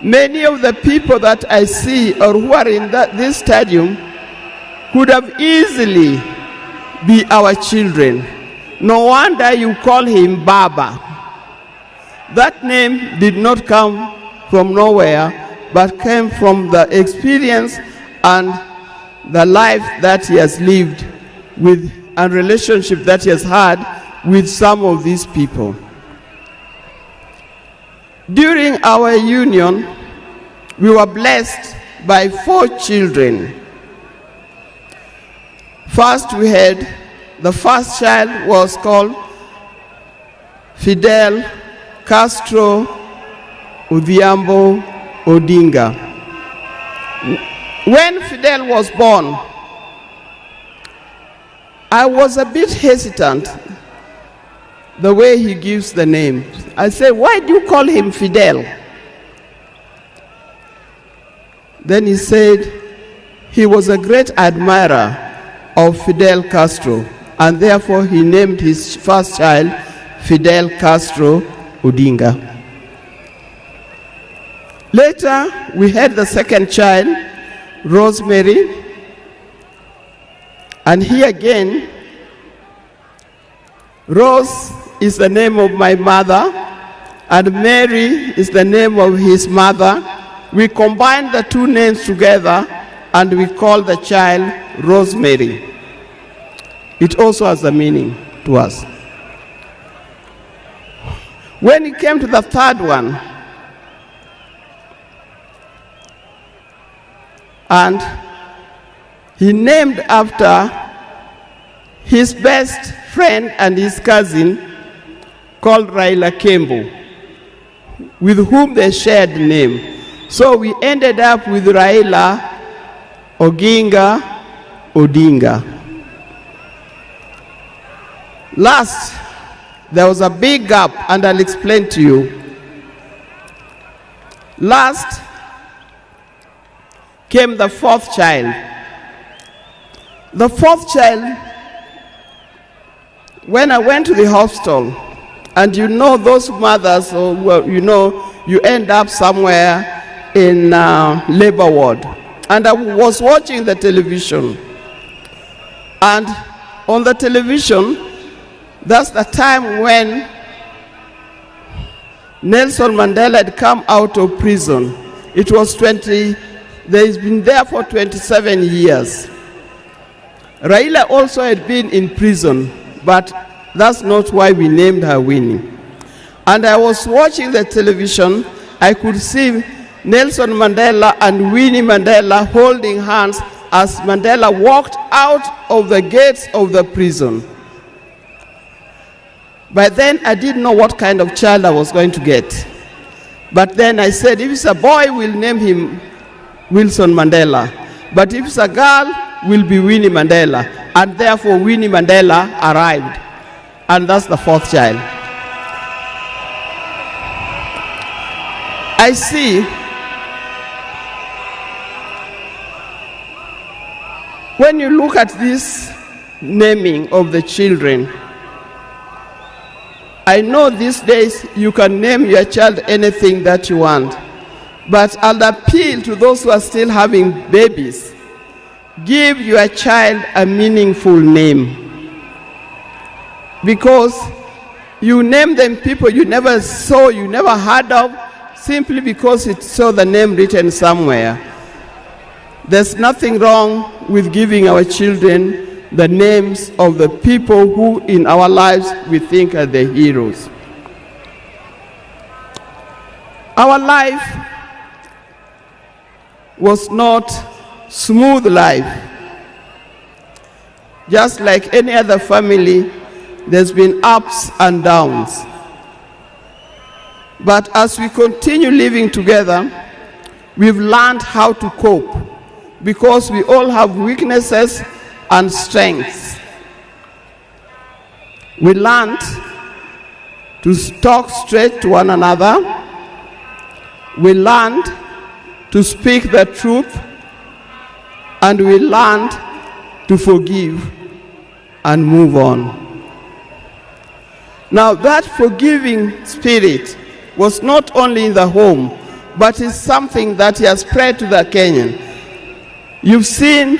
Many of the people that I see or who are in this stadium could have easily be our children. No wonder you call him Baba. That name did not come from nowhere, but came from the experience and the life that he has lived with and relationship that he has had with some of these people. During our union, we were blessed by 4 children. First, we had the first child was called Fidel Castro Raila Odinga. When Fidel was born, I was a bit hesitant the way he gives the name. I said, why do you call him Fidel? Then he said he was a great admirer of Fidel Castro, and therefore he named his first child Fidel Castro Odinga. Later, we had the second child, Rosemary, and here again, Rose is the name of my mother, and Mary is the name of his mother. We combined the 2 names together, and we call the child Rosemary. It also has a meaning to us. When it came to the third one, and he named after his best friend and his cousin called Raila Kembo, with whom they shared the name. So we ended up with Raila Odinga. Last, there was a big gap, and I'll explain to you. Last came the 4th child. The 4th child, when I went to the hospital, and you know those mothers, or you end up somewhere in labor ward. And I was watching the television. And on the television, that's the time when Nelson Mandela had come out of prison. It was he's been there for 27 years. Raila also had been in prison, but that's not why we named her Winnie. And I was watching the television, I could see Nelson Mandela and Winnie Mandela holding hands as Mandela walked out of the gates of the prison. By then, I didn't know what kind of child I was going to get. But then I said, if it's a boy, we'll name him Wilson Mandela. But if it's a girl, will be Winnie Mandela. And therefore, Winnie Mandela arrived. And that's the 4th child. I see when you look at this naming of the children, I know these days you can name your child anything that you want, but I'll appeal to those who are still having babies. Give your child a meaningful name, because you name them people you never saw, you never heard of, simply because it saw the name written somewhere. There's nothing wrong with giving our children the names of the people who in our lives we think are the heroes. Our life was not smooth life. Just like any other family, there's been ups and downs. But as we continue living together, we've learned how to cope, because we all have weaknesses and strengths. We learned to talk straight to one another. We learned to speak the truth, and we learned to forgive and move on. Now, that forgiving spirit was not only in the home, but it's something that he has spread to the Kenyan. You've seen